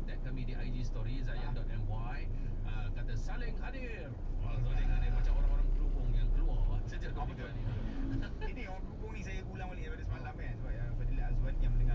tag kami di IG story zayan.my, kata saling hadir. Saling hadir macam orang-orang berhubung yang keluar sejak 2 hari tu. Ini orang berhubung ni saya ulang balik daripada semalam kan, sebab Fadilah Azwan yang mendengar